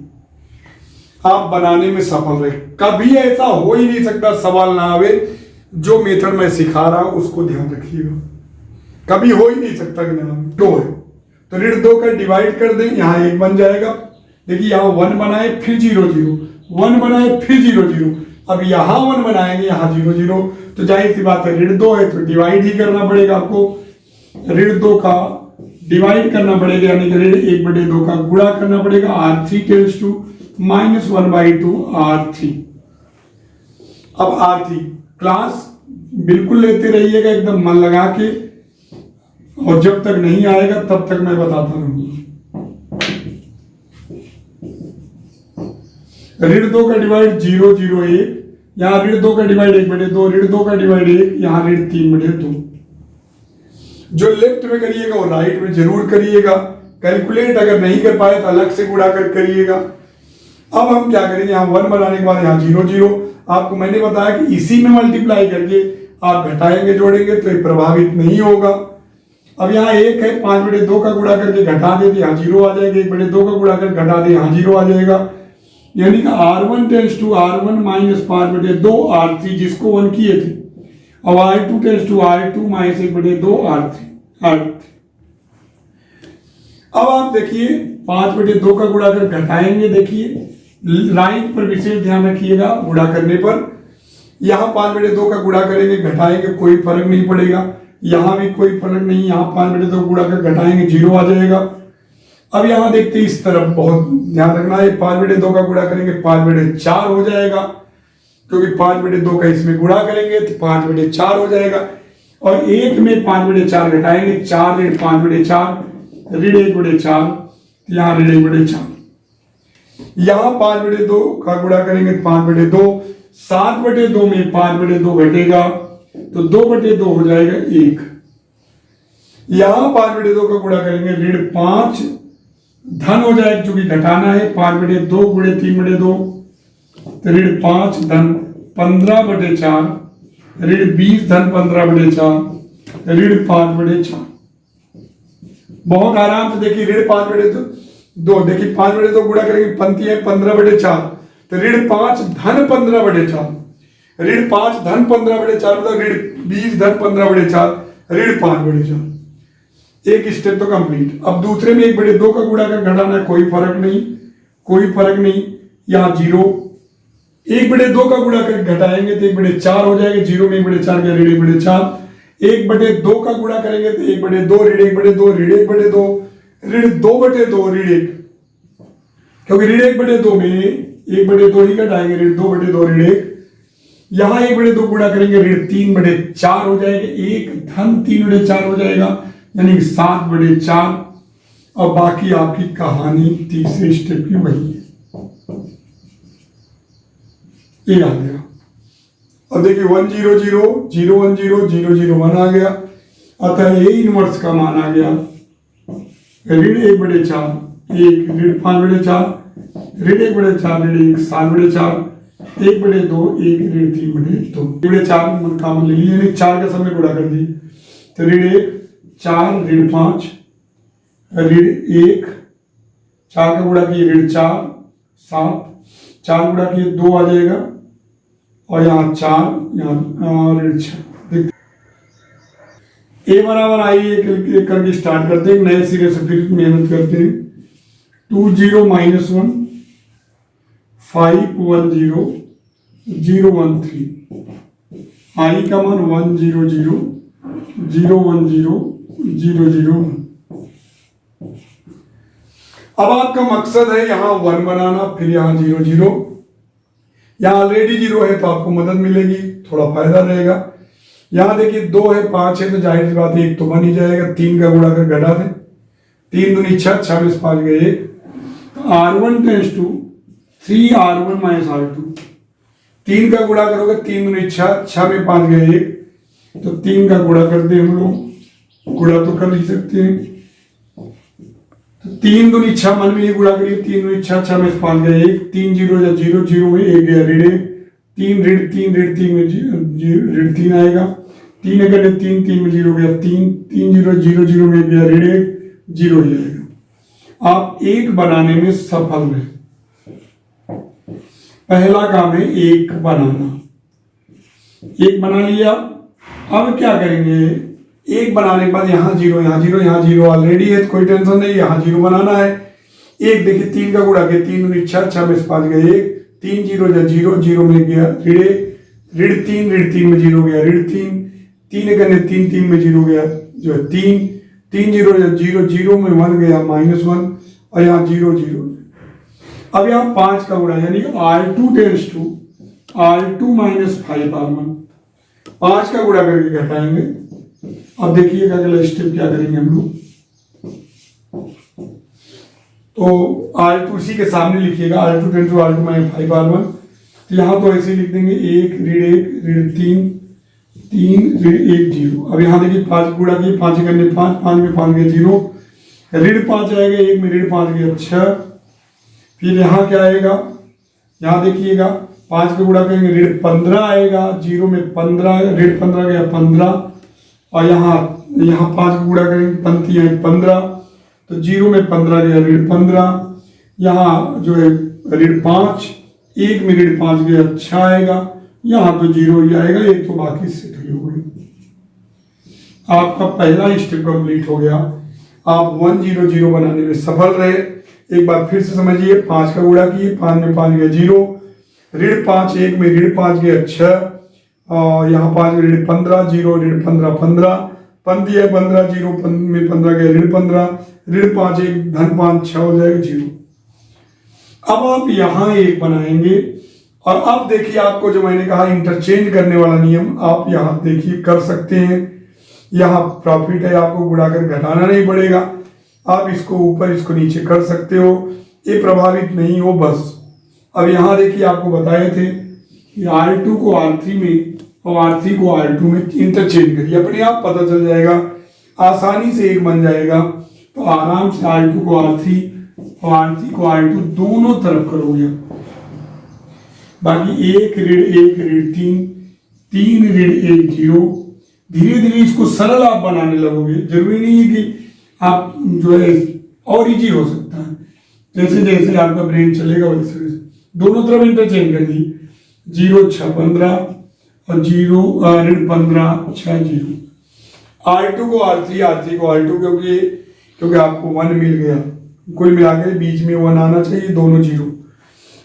आप बनाने में सफल रहे। कभी ऐसा हो ही नहीं सकता सवाल ना आवे। जो मेथड मैं सिखा रहा हूं उसको ध्यान रखिएगा, कभी हो ही नहीं सकता कि ना 2 है तो ऋण 2 का डिवाइड कर दें, यहां 1 बन जाएगा। देखिए यहां 1 बनाए फिर 0 0, 1 बनाए फिर 0 0। अब यहां 1 बनाएंगे, यहां 0 0, तो जाहिर सी बात है ऋण 2 है तो डिवाइड ही करना पड़ेगा आपको। ऋण 2 का डिवाइड करना पड़ेगा, यानी कि ऋण 1/2 का गुणा करना पड़ेगा। R3 tense to -1/2 R3। अब R3 क्लास बिल्कुल लेते रहिएगा एकदम मन लगा के, और जब तक नहीं आएगा तब तक मैं बताता रहूंगा। ऋण 2 का डिवाइड 0 0 1, यहां ऋण 2 का डिवाइड 1/2, ऋण 2 का डिवाइड 1, यहां ऋण 3/2। जो लेफ्ट में करिएगा वो राइट में जरूर करिएगा। कैलकुलेट अगर नहीं कर पाए तो अलग से गुणा कर करिएगा। अब हम क्या करेंगे, यहाँ 1 बनाने के बाद यहाँ 0 0। आपको मैंने बताया कि इसी में मल्टीप्लाई करके आप घटाएंगे जोड़ेंगे तो ये प्रभावित नहीं होगा। अब यहाँ 1 है, 5/2 का गुणा करके घटा देते, यहाँ 0 आ जाएगा। 1/2 का गुणा करके घटा दे, यहाँ 0 आ जाएगा। यानी कि R1 tense to R1 minus 5/2 R3, जिसको 1 किए थे। अब R2 tense to R2 minus 1/2 R3। अब आप देखिए 5/2 का गुणा कर घटाएंगे। देखिए राइट पर विशेष ध्यान रखिएगा गुणा करने पर। यहां 5/2 का गुणा करेंगे घटाएंगे कोई फर्क नहीं पड़ेगा, यहां भी कोई फर्क नहीं। यहां 5/2 गुणा कर घटाएंगे 0 आ जाएगा। अब यहाँ देखते हैं इस तरफ, बहुत ध्यान रखना है, 5/2 का गुणा करेंगे 5/4 हो जाएगा, क्योंकि 5/2 का इसमें गुणा करेंगे तो 5/4 हो जाएगा। और 1 में 5/4 घटाएंगे, 4 ऋण 5/4 ऋण 1/4, यहाँ ऋण 1/4। यहाँ 5/2 का गुणा करेंगे 5/2, 7/2 में 5/2 घटेगा तो 2/2 हो जाएगा 1। यहाँ 5/2 का गुणा करेंगे ऋण 5 धन हो जाएगा, क्योंकि घटाना है, 5/2 गुणे 3/2 तो ऋण 5 धन 15/4, ऋण 20 धन 15/4, ऋण 5/4। बहुत आराम से देखिए, ऋण 5/2, देखिए 5/2 गुणा करेंगे, पंक्ति है 15/4, तो ऋण 5 धन 15/4, ऋण 5 धन 15/4 मतलब ऋण 20 धन 15/4, ऋण 5/4। एक स्टेप तो कंप्लीट। अब दूसरे में 1/2 का गुणा कर घटाना है, कोई फर्क नहीं, कोई फर्क नहीं, यहाँ 0। 1/2 का गुणा कर घटाएंगे तो 1/4 हो जाएगा, 0 में 1/4 गया, ऋण 1/4। 1/2 का गुणा करेंगे तो 1/2 ऋण 1/2 ऋण 1/2 ऋण 2/2 ऋण 1, क्योंकि ऋण 1/2 में 1/2 ही घटाएंगे, ऋण 2/2 ऋण 1। यहाँ 1/2 गुणा करेंगे ऋण 3/4 हो जाएगा, 1 धन 3/4 हो जाएगा, यानी 7/4। और बाकी आपकी कहानी तीसरे स्टेप की वही है, ये आ गया। अब देखिए 1 0 0 0 1 0 0 0 1 आ गया, अतः ए इनवर्स का मान आ गया ऋण 1/4 1 ऋण 5/4 ऋण 1/4 ऋण 1 7/4 1/2 1 ऋण 3/2 1/4 मन का ले लिए, यानी 4 का समय गुणा कर दिए, तो ऋण 1 4 ऋण 5 ऋण 1 4 का गुणा किए ऋण 4 7 4 गुणा किए 2 आ जाएगा, और यहाँ 4 यहाँ ऋण 6। ए बराबर आइए एक करके स्टार्ट करते हैं, नए सिरे से फिर मेहनत करते हैं। 2 0 -1 5 1 0 0 1 3, आई का मान 1 0 0 0 1 0 0 0 1। अब आपका मकसद है यहाँ 1 बनाना, फिर यहाँ 0 0, यहाँ ऑलरेडी 0 है तो आपको मदद मिलेगी, थोड़ा फायदा रहेगा। यहाँ देखिए 2 है 5 है तो जाहिर सी बात है 1 तो बन ही जाएगा, 3 का गुणा कर घटा दें, 3 दूनी 6 6 में 5 गए 1, तो R1 tense to 3 R1 - R2, 3 का गुणा करोगे 3 दूनी 6 6 में 5 गए 1, तो 3 का गुणा करते हैं हम लोग, गुणा तो कर ही सकते हैं, तो 3 दूनी 6 मन में ये गुणा करिए, 3 दूनी 6 6 में 5 गए 1, 3 0 या 0 0 में 1 गया ऋण 1, 3 ऋण 3 ऋण 3 में ऋण 3 आएगा, 3 अगर 3 3 में 0 गया 3 3 0 0 0 में गया ऋण 1 0 ही आएगा। आप 1 बनाने में सफल रहे। पहला काम है 1 बनाना, 1 बना लिया। अब क्या करेंगे, 1 बनाने के बाद यहाँ 0 यहाँ 0 यहाँ 0 ऑलरेडी है तो कोई टेंशन नहीं, यहाँ 0 बनाना है। 1 देखिए 3 का गुणा किया, 3 दूनी 6 6 में 5 गए 1, 3 0 या 0 0 में गया ऋण 1 ऋण 3 में 0 गया ऋण 3 3 करने 3 3 में 0 गया जो है 3 3 0 या 0 0 में 1 गया -1, और यहाँ 0 0। अब यहाँ 5 का गुणा, यानी R2 tense to R2 - 5 R1, 5 का गुणा करके घटाएंगे। अब देखिएगा अगला स्टेप क्या करेंगे हम लोग, तो R2 उसी के सामने लिखिएगा, R2 tense to R2 - 5 R1, तो यहाँ तो ऐसे लिख देंगे 1 ऋण 3 3 ऋण 1 0। अब यहाँ देखिए 5 गुणा किए, 5 करने 5 5 में 5 गया 0, ऋण 5 आएगा, 1 में ऋण 5 गया 6। फिर यहाँ क्या आएगा, यहाँ देखिएगा 5 का गुणा करेंगे ऋण 15 आएगा, 0 में 15 ऋण 15 गया 15, और यहाँ 5 का गुणा करेंगे, पंक्ति है 15 तो 0 में 15 गया ऋण 15, यहाँ जो है ऋण 5 1 में ऋण 5 गया 6 आएगा, यहाँ तो 0 ही आएगा, एक तो बाकी सेट ही हो गई। आपका पहला स्टेप कंप्लीट हो गया, आप 1 0 0 बनाने में सफल रहे। एक बार फिर से समझिए, 5 का गुणा किए, 5 में 5 गया 0, ऋण 5 1 में ऋण 5 गया 6, और यहाँ 5 में ऋण 15 0 ऋण 15 15 पंती है 15, जीरो में 15 गया ऋण 15, ऋण 5 1 धन 5 6 हो जाएगा जीरो। अब आप यहाँ एक बनाएंगे और अब देखिए आपको जो मैंने कहा इंटरचेंज करने वाला नियम आप यहाँ देखिए कर सकते हैं। यहाँ प्रॉफिट है, आपको गुणाकर घटाना नहीं पड़ेगा, आप इसको ऊपर इसको नीचे कर सकते हो, ये प्रभावित नहीं हो बस। अब यहाँ देखिए आपको बताए थे कि R2 को R3 में और R3 को R2 में इंटरचेंज करिए, अपने आप पता चल जाएगा, आसानी से एक बन जाएगा। तो आराम से R2 को R3 और R3 को R2 दोनों तरफ करोगे। बाकी 1 ऋण 3, 3 ऋण 1 जीरो। धीरे धीरे इसको सरल आप बनाने लगोगे, जरूरी नहीं है कि आप जो है और इजी हो सकता है, जैसे जैसे आपका ब्रेन चलेगा वैसे वैसे दोनों तरफ इंटरचेंज कर दी। 0 6 15 और 0 ऋण 15 6 जीरो। R2 को R3 R3 को R2 क्योंकि आपको 1 मिल गया, कुल मिलाकर बीच में 1 आना चाहिए, दोनों जीरो।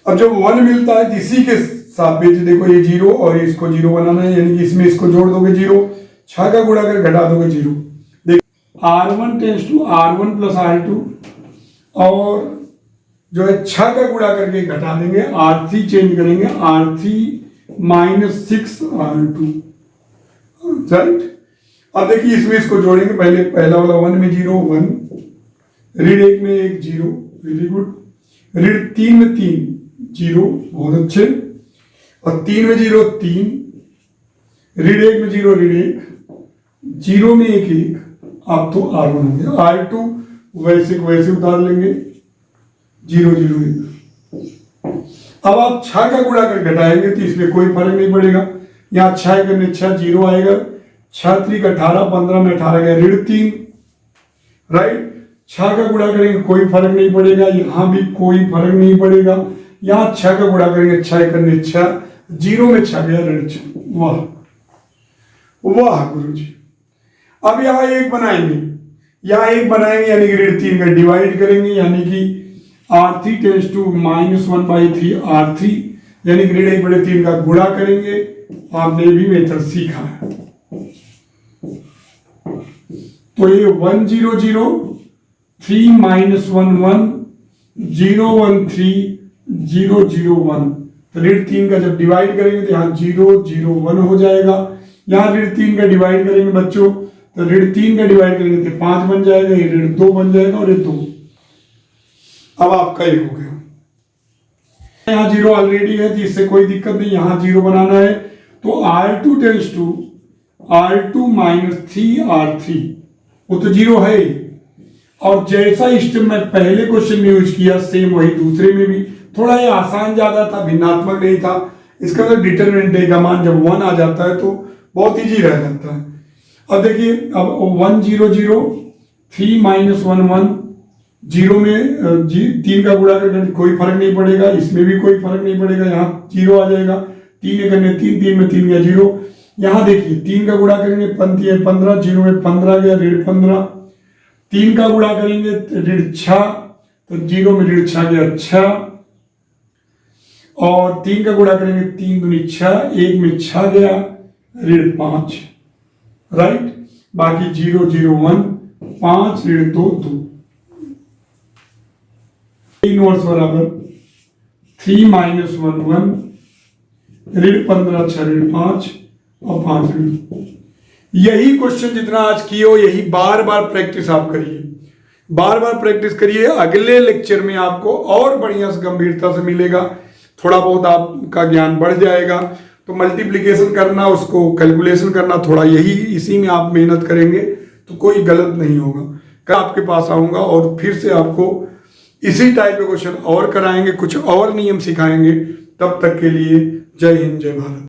अब जब 1 मिलता है तो इसी के सापेक्ष देखो ये जीरो और इसको जीरो बनाना है, यानी कि इसमें इसको जोड़ दोगे जीरो, 6 का गुणा कर घटा दोगे जीरो। देखो R1 tends to R1 plus R2 और जो है 6 का गुणा करके घटा देंगे, R3 चेंज करेंगे, R3 माइनस 6 R2, राइट। अब देखिए इसमें इसको जोड़ेंगे, पहला वाला 1 में 0 1, ऋण 1 में 1 जीरो, वेरी गुड, ऋण 3 में 3 जीरो, बहुत अच्छे, और 3 में 0 3, ऋण 1 में 0 ऋण 1, जीरो में 1 1, अब तो R1 हो गया। R2 वैसे को वैसे उतार लेंगे, 0 0 1। अब आप 6 का गुणा कर घटाएंगे तो इसमें कोई फर्क नहीं पड़ेगा, यहाँ 6 करने 6 जीरो आएगा, 6 3 18, 15 में 18 गया ऋण 3, राइट। 6 का गुणा करेंगे कोई फर्क नहीं पड़ेगा, यहाँ भी कोई फर्क नहीं पड़ेगा, यहाँ 6 का गुणा करेंगे 6 करने 6, जीरो में 6 गया ऋण 6। वाह वाह गुरुजी। अब यहाँ एक बनाएंगे, यानी कि ऋण 3 का डिवाइड करेंगे, यानी कि R3 टेंड्स टू -1/3 R3, यानी कि ऋण 1/3 का गुणा करेंगे। आपने भी मेथड सीखा है। तो ये 1 0 0 3 -1 1 0 1 3 0 0 1। तो ऋण 3 का जब डिवाइड करेंगे तो यहाँ 0 0 1 हो जाएगा। यहाँ ऋण 3 का डिवाइड करेंगे बच्चों, तो ऋण 3 का डिवाइड करेंगे तो 5 बन जाएगा, ये ऋण 2 बन जाएगा और ये 2। अब आपका ये हो गया। यहाँ 0 ऑलरेडी है तो इससे कोई दिक्कत नहीं, यहाँ 0 बनाना है। तो R2 tends to R2 minus 3 R3, वो तो 0 है ही। और जैसा स्टेप मैं पहले क्वेश्चन में यूज किया सेम वही दूसरे में भी, थोड़ा ये आसान ज्यादा था, भिन्नात्मक नहीं था। इसका मतलब डिटरमिनेंट ए का मान जब 1 आ जाता है तो बहुत इजी रह जाता है। अब देखिए, अब 1 0 0 3 -1 1, 0 में 3 का गुणा करके कोई फर्क नहीं पड़ेगा, इसमें भी कोई फर्क नहीं पड़ेगा, यहाँ 0 आ जाएगा। 3 करने 3, 3 में 3 गया 0। यहाँ देखिए 3 का गुणा करेंगे 15, 0 में 15 गया ऋण 15। 3 का गुणा करेंगे ऋण 6, तो 0 में ऋण 6 गया 6, और 3 का गुणा करेंगे 3 दूनी 6, 1 में 6 गया ऋण 5, राइट। बाकी 0 0 1 5 ऋण 2 2, इनवर्स बराबर 3 -1 1 ऋण 15 6 ऋण 5 और 5 ऋण। यही क्वेश्चन जितना आज किए हो यही बार बार प्रैक्टिस आप करिए, बार बार प्रैक्टिस करिए। अगले लेक्चर में आपको और बढ़िया से गंभीरता से मिलेगा, थोड़ा बहुत आपका ज्ञान बढ़ जाएगा। तो मल्टीप्लिकेशन करना, उसको कैलकुलेशन करना, थोड़ा यही इसी में आप मेहनत करेंगे तो कोई गलत नहीं होगा। कल आपके पास आऊँगा और फिर से आपको इसी टाइप के क्वेश्चन और कराएंगे, कुछ और नियम सिखाएंगे। तब तक के लिए जय हिंद जय भारत।